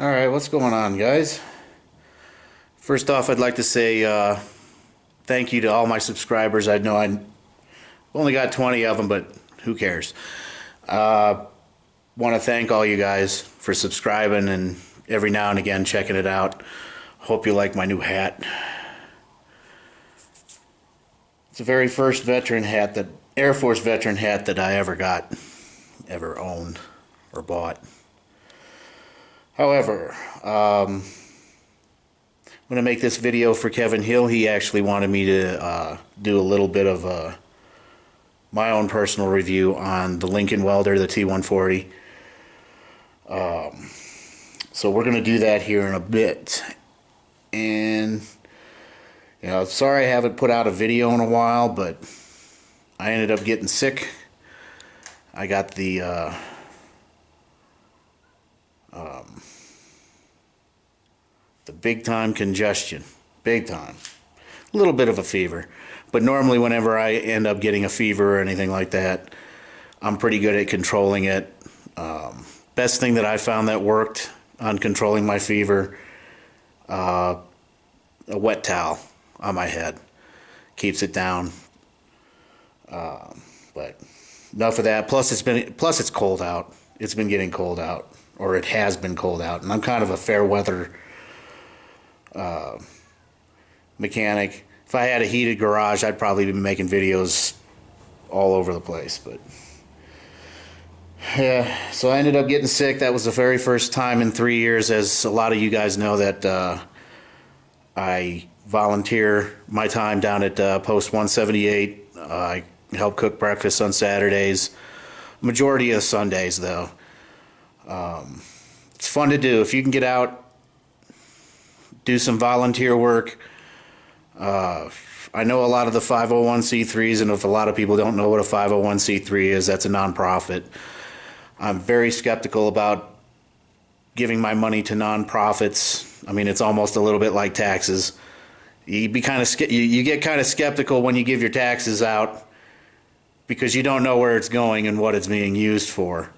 Alright, what's going on, guys? First off, I'd like to say thank you to all my subscribers. I know I only got 20 of them, but who cares? Want to thank all you guys for subscribing and every now and again checking it out. Hope you like my new hat. It's the very first veteran hat, that Air Force veteran hat that I ever owned or bought. However, I'm going to make this video for Kevin Hill. He actually wanted me to do a little bit of my own personal review on the Lincoln Welder, the T-140. So we're going to do that here in a bit. And, you know, sorry I haven't put out a video in a while, but I ended up getting sick. I got the big time congestion, big time. A little bit of a fever, but normally whenever I end up getting a fever or anything like that, I'm pretty good at controlling it. Best thing that I found that worked on controlling my fever, a wet towel on my head keeps it down. But enough of that. Plus it's cold out. It's been getting cold out, or it has been cold out, and I'm kind of a fair weather mechanic. If I had a heated garage, I'd probably be making videos all over the place. But yeah, so I ended up getting sick. That was the very first time in 3 years, as a lot of you guys know, that I volunteer my time down at Post 178. I help cook breakfast on Saturdays, majority of Sundays though. It's fun to do if you can get out, do some volunteer work. I know a lot of the 501c3s, and if a lot of people don't know what a 501c3 is, that's a nonprofit. I'm very skeptical about giving my money to nonprofits. I mean, it's almost a little bit like taxes. You get kind of skeptical when you give your taxes out, because you don't know where it's going and what it's being used for,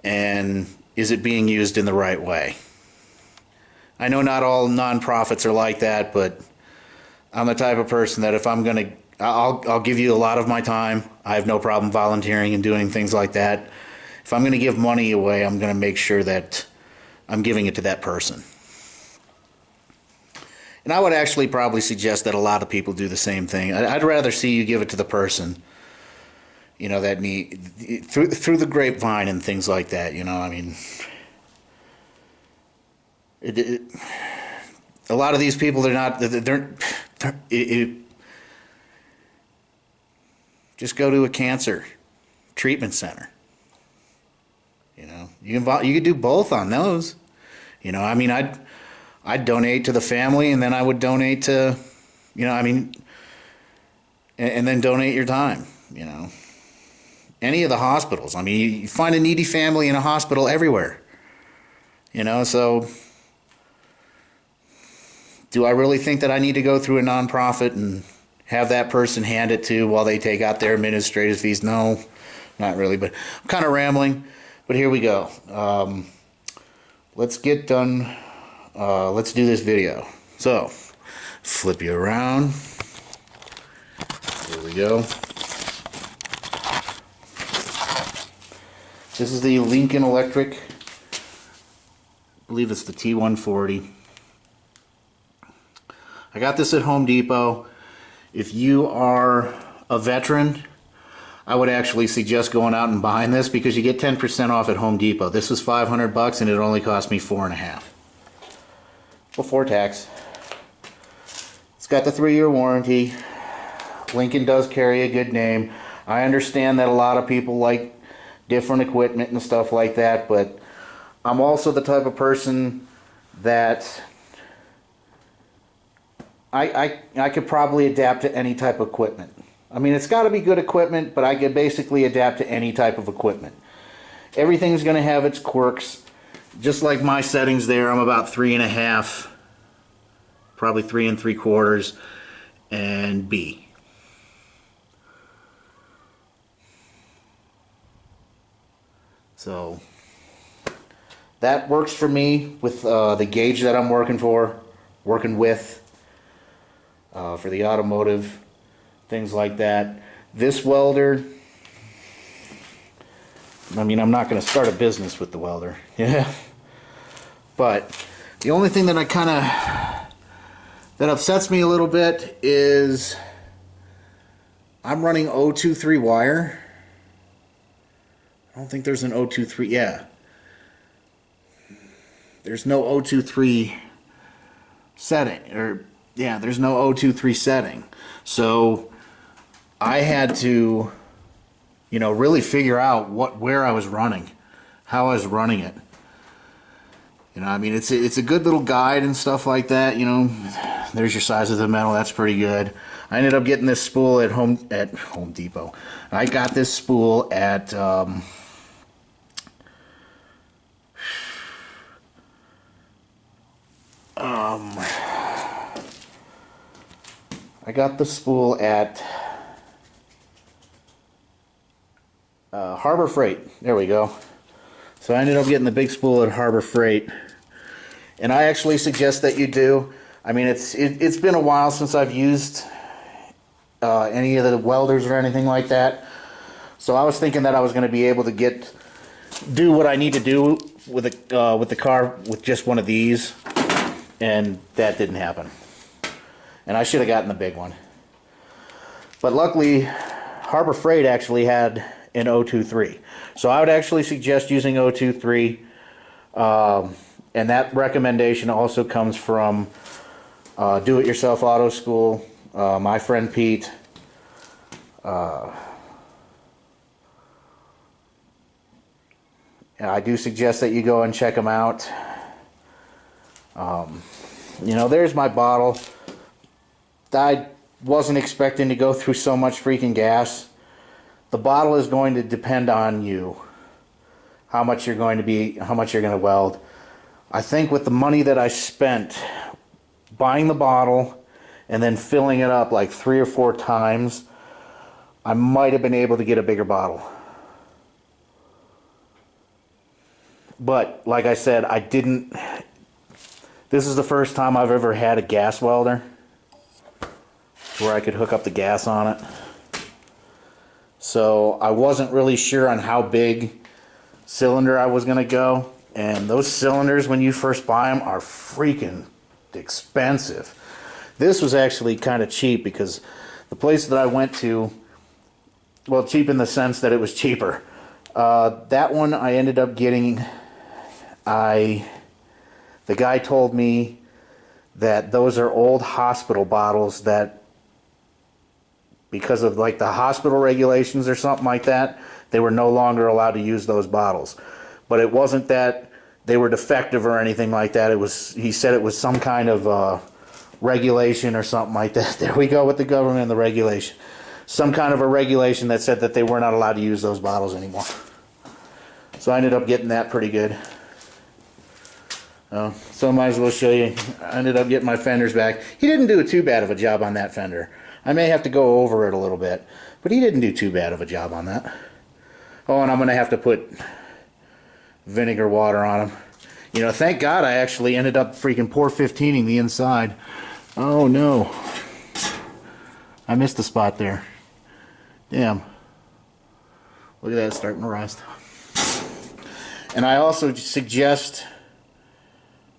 and is it being used in the right way. I know not all nonprofits are like that, but I'm the type of person that if I'm gonna, I'll give you a lot of my time. I have no problem volunteering and doing things like that. If I'm gonna give money away, I'm gonna make sure that I'm giving it to that person. And I would actually probably suggest that a lot of people do the same thing. I'd rather see you give it to the person, you know, that need through the grapevine and things like that. You know, I mean, a lot of these people, just go to a cancer treatment center. You know, you could do both on those. You know, I mean, I'd donate to the family, and then I would donate to, you know, I mean, and then donate your time. You know, any of the hospitals. I mean, you find a needy family in a hospital everywhere. You know, so do I really think that I need to go through a nonprofit and have that person hand it to while they take out their administrative fees? No, not really, but I'm kind of rambling. But here we go. Let's get done. Let's do this video. So, flip you around. Here we go. This is the Lincoln Electric. I believe it's the T-140. I got this at Home Depot. If you are a veteran, I would actually suggest going out and buying this, because you get 10% off at Home Depot. This was $500 and it only cost me $4.50 before tax. It's got the 3-year warranty. Lincoln does carry a good name. I understand that a lot of people like different equipment and stuff like that, but I'm also the type of person that I could probably adapt to any type of equipment. I mean, it's got to be good equipment, but I could basically adapt to any type of equipment. Everything's going to have its quirks. Just like my settings there, I'm about 3.5, probably 3 3/4, and B. So that works for me with the gauge that I'm working with for the automotive, things like that. This welder, I mean, I'm not going to start a business with the welder, yeah. But the only thing that that upsets me a little bit is I'm running 023 wire. I don't think there's an 023, yeah. There's no 023 setting, or yeah, there's no 023 setting. So I had to, you know, really figure out where I was running, how I was running it. You know, I mean, it's a good little guide and stuff like that. You know, there's your size of the metal. That's pretty good. I ended up getting this spool at Home Depot. I got this spool at I got the spool at Harbor Freight. There we go. So I ended up getting the big spool at Harbor Freight, and I actually suggest that you do. I mean, it's been a while since I've used any of the welders or anything like that, so I was thinking that I was going to be able to do what I need to do with the car with just one of these, and that didn't happen. And I should have gotten the big one. But luckily, Harbor Freight actually had an 023. So I would actually suggest using 023. And that recommendation also comes from Do-It-Yourself Auto School, my friend Pete. I do suggest that you go and check them out. You know, there's my bottle. I wasn't expecting to go through so much freaking gas. The bottle is going to depend on you, how much you're going to weld. I think with the money that I spent buying the bottle and then filling it up like 3 or 4 times, I might have been able to get a bigger bottle. But like I said, this is the first time I've ever had a gas welder where I could hook up the gas on it. So I wasn't really sure on how big cylinder I was going to go. And those cylinders, when you first buy them, are freaking expensive. This was actually kind of cheap because the place that I went to, well, cheap in the sense that it was cheaper. That one I ended up getting, the guy told me that those are old hospital bottles that, because of like the hospital regulations or something like that, they were no longer allowed to use those bottles. But it wasn't that they were defective or anything like that. He said it was some kind of regulation or something like that. There we go with the government and the regulation. Some kind of a regulation that said that they were not allowed to use those bottles anymore. So I ended up getting that pretty good. So I might as well show you. I ended up getting my fenders back. He didn't do too bad of a job on that fender. I may have to go over it a little bit, but he didn't do too bad of a job on that. Oh, and I'm going to have to put vinegar water on them. You know, thank God I actually ended up freaking pour 15ing the inside. Oh no. I missed the spot there. Damn. Look at that, starting to rust. And I also suggest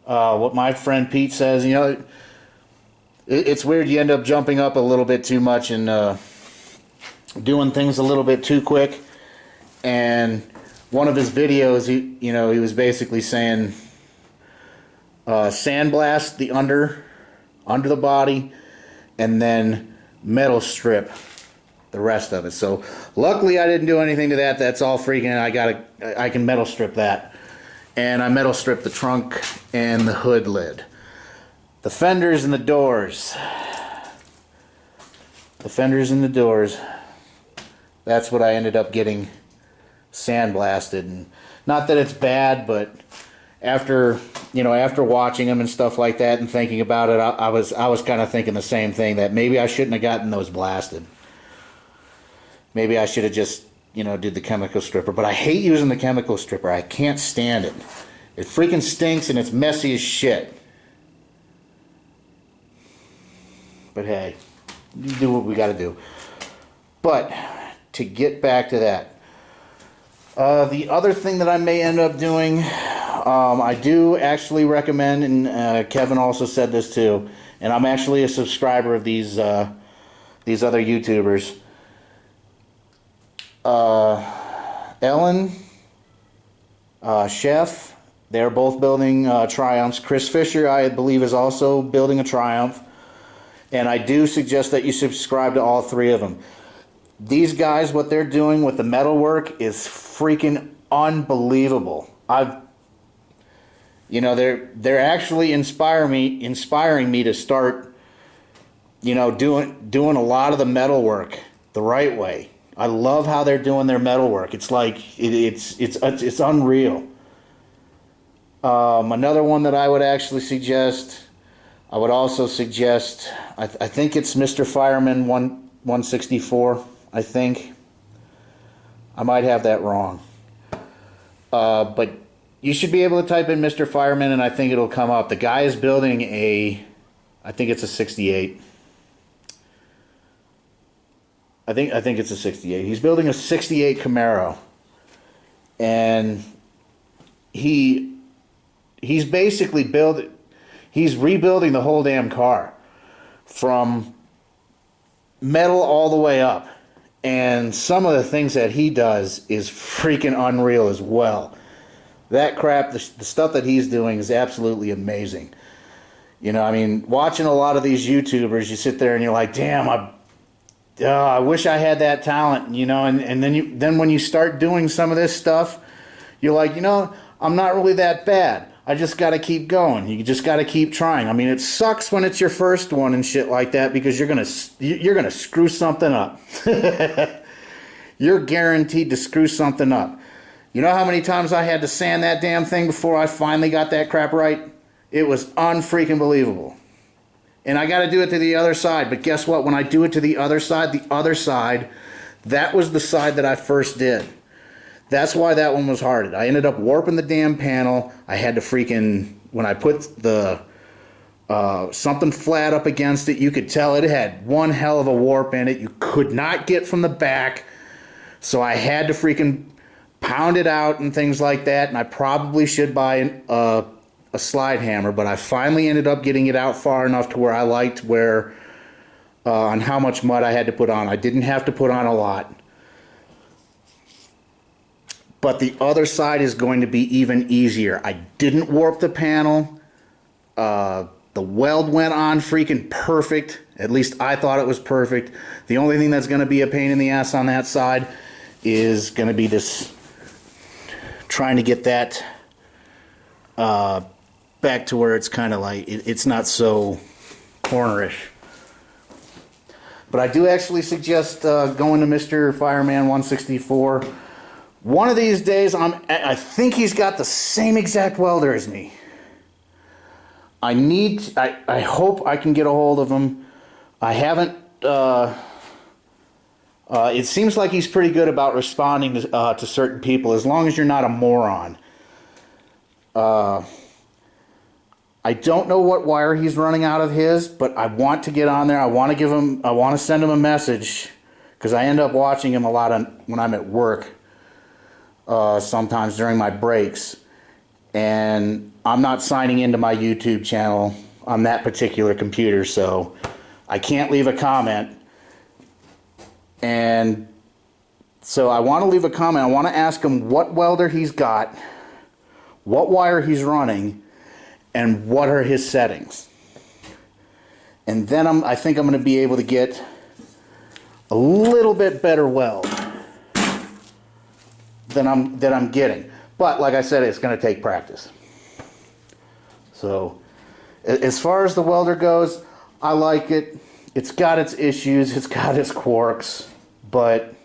what my friend Pete says. You know, it's weird, you end up jumping up a little bit too much and doing things a little bit too quick. And one of his videos, he was basically saying sandblast the under the body and then metal strip the rest of it. So luckily I didn't do anything to that. That's all freaking, I can metal strip that. And I metal stripped the trunk and the hood lid. The fenders and the doors. The fenders and the doors. That's what I ended up getting sandblasted. And not that it's bad, but after watching them and stuff like that and thinking about it, I was kind of thinking the same thing, that maybe I shouldn't have gotten those blasted. Maybe I should have just, did the chemical stripper. But I hate using the chemical stripper. I can't stand it. It freaking stinks and it's messy as shit. But hey, you do what we gotta do. But to get back to that, the other thing that I may end up doing, I do actually recommend, and Kevin also said this too, and I'm actually a subscriber of these other YouTubers. Elin, Chef, they're both building Triumphs. Chris Fisher, I believe, is also building a Triumph. And I do suggest that you subscribe to all three of them. These guys, what they're doing with the metalwork is freaking unbelievable. They're actually inspiring me to start, doing a lot of the metalwork the right way. I love how they're doing their metalwork. It's like it's unreal. Another one that I would actually suggest. I would also suggest, I think it's Mr. Fireman 164, I think. I might have that wrong. But you should be able to type in Mr. Fireman and I think it'll come up. The guy is building I think it's a 68. I think it's a 68. He's building a 68 Camaro. And he's basically he's rebuilding the whole damn car from metal all the way up. And some of the things that he does is freaking unreal as well. That crap, the stuff that he's doing is absolutely amazing. Watching a lot of these YouTubers, you sit there and you're like, damn, I wish I had that talent, and then when you start doing some of this stuff, you're like, I'm not really that bad. I just got to keep going. You just got to keep trying. It sucks when it's your first one and shit like that because you're gonna screw something up. You're guaranteed to screw something up. You know how many times I had to sand that damn thing before I finally got that crap right? It was unfreaking believable. And I got to do it to the other side. But guess what? When I do it to the other side, that was the side that I first did. That's why that one was hard. I ended up warping the damn panel. I had to when I put the something flat up against it, you could tell it had one hell of a warp in it. You could not get from the back. So I had to pound it out and things like that. And I probably should buy a slide hammer, but I finally ended up getting it out far enough to where I liked on how much mud I had to put on. I didn't have to put on a lot. But the other side is going to be even easier. I didn't warp the panel. The weld went on freaking perfect. At least I thought it was perfect. The only thing that's going to be a pain in the ass on that side is going to be this trying to get that back to where it's kind of like it's not so cornerish. But I do actually suggest going to Mr. Fireman 164. One of these days, I think he's got the same exact welder as me. I hope I can get a hold of him. I haven't. It seems like he's pretty good about responding to certain people, as long as you're not a moron. I don't know what wire he's running out of his, but I want to get on there. I want to send him a message, because I end up watching him a lot when I'm at work. Sometimes during my breaks, and I'm not signing into my YouTube channel on that particular computer, so I can't leave a comment. And so I want to leave a comment. I want to ask him what welder he's got, what wire he's running, and what are his settings. And then I think I'm going to be able to get a little bit better weld than I'm getting. But like I said, it's going to take practice. So as far as the welder goes, I like it. It's got its issues, it's got its quirks, but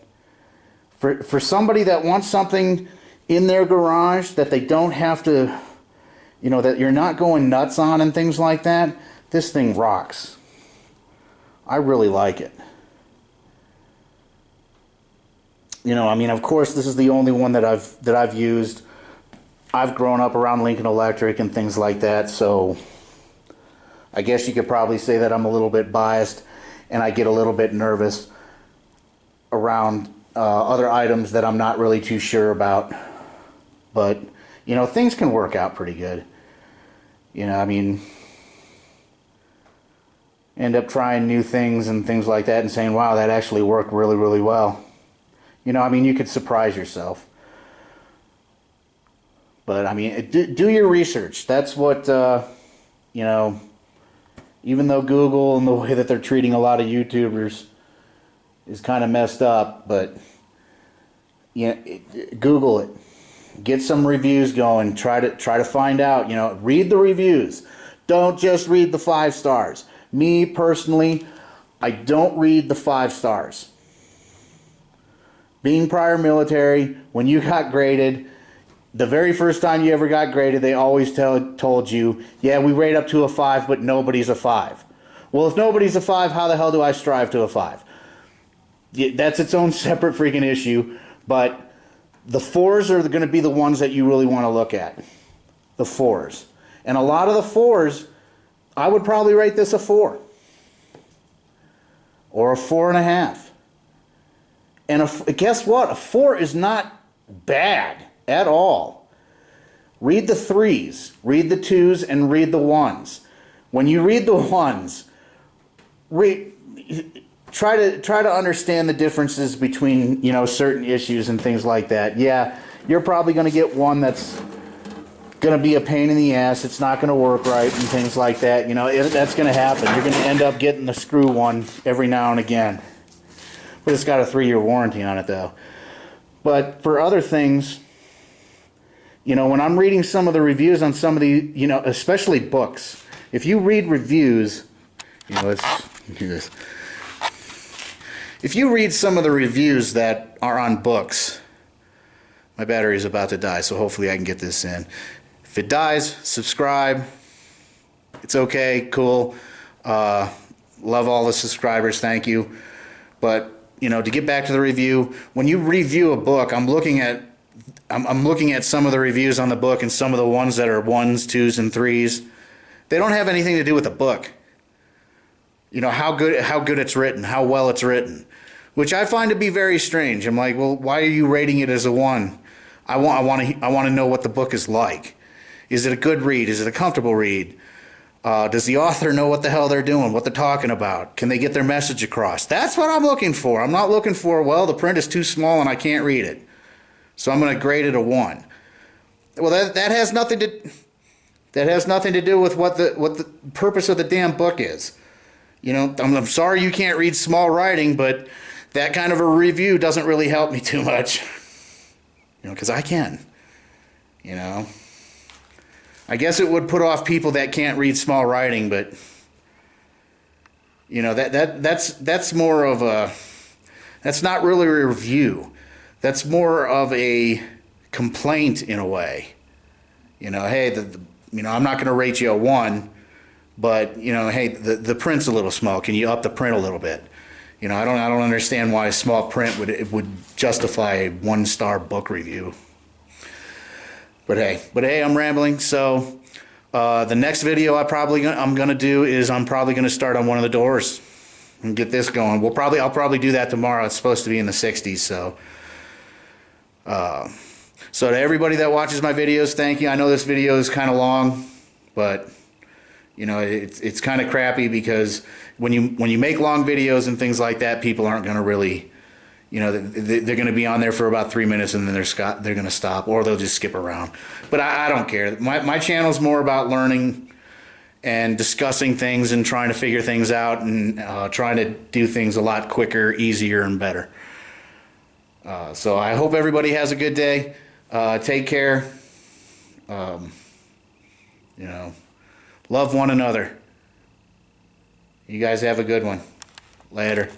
for somebody that wants something in their garage that they don't have to, that you're not going nuts on and things like that, this thing rocks. I really like it. Of course, this is the only one that I've used. I've grown up around Lincoln Electric and things like that, so I guess you could probably say that I'm a little bit biased, and I get a little bit nervous around other items that I'm not really too sure about. But, you know, things can work out pretty good. You know, I mean, end up trying new things and things like that and saying, wow, that actually worked really, really well. You know, I mean, you could surprise yourself. But, I mean, do your research. That's what, you know, even though Google and the way that they're treating a lot of YouTubers is kind of messed up, but, you know, Google it. Get some reviews going. Try to find out, you know, read the reviews. Don't just read the 5 stars. Me, personally, I don't read the 5 stars. Being prior military, when you got graded, the very first time you ever got graded, they always told you, yeah, we rate up to a 5, but nobody's a 5. Well, if nobody's a 5, how the hell do I strive to a 5? That's its own separate freaking issue, but the 4s are going to be the ones that you really want to look at. The 4s. And a lot of the 4s, I would probably rate this a 4. Or a 4.5. And guess what? A 4 is not bad at all. Read the 3s, read the 2s, and read the 1s. When you read the 1s, try to understand the differences between, you know, certain issues and things like that. Yeah, you're probably going to get one that's going to be a pain in the ass. It's not going to work right and things like that. You know, that's going to happen. You're going to end up getting the screw one every now and again. But it's got a 3-year warranty on it, though. But for other things, you know, when I'm reading some of the reviews on some of the, you know, especially books, if you read reviews, you know, let's do this. If you read some of the reviews that are on books, my battery is about to die, so hopefully I can get this in. If it dies, subscribe. It's okay, cool. Love all the subscribers, thank you. But, you know, to get back to the review, when you review a book, I'm looking at some of the reviews on the book and some of the ones that are 1s, 2s, and 3s. They don't have anything to do with the book. You know, how good it's written, how well it's written, which I find to be very strange. I'm like, well, why are you rating it as a 1? I want to know what the book is like. Is it a good read? Is it a comfortable read? Does the author know what the hell they're doing, what they're talking about? Can they get their message across? That's what I'm looking for. I'm not looking for, well, the print is too small and I can't read it, so I'm going to grade it a 1. Well, that has nothing to do with what the purpose of the damn book is. You know, I'm sorry you can't read small writing, but that kind of a review doesn't really help me too much. You know, because I can. You know, I guess it would put off people that can't read small writing, but you know, that's more of a, that's not really a review. That's more of a complaint in a way. You know, hey, you know, I'm not going to rate you a 1. But, you know, hey, the print's a little small. Can you up the print a little bit? You know, I don't understand why a small print would justify a 1-star book review. But hey, I'm rambling. So the next video I'm gonna do is I'm probably gonna start on one of the doors and get this going. I'll probably do that tomorrow. It's supposed to be in the 60s. So so to everybody that watches my videos, thank you. I know this video is kind of long, but you know, it's kind of crappy because when you make long videos and things like that, people aren't going to really, you know, they're going to be on there for about 3 minutes and then they're going to stop, or they'll just skip around. But I don't care. My channel's more about learning and discussing things and trying to figure things out and trying to do things a lot quicker, easier, and better. So I hope everybody has a good day. Take care. You know. Love one another. You guys have a good one. Later.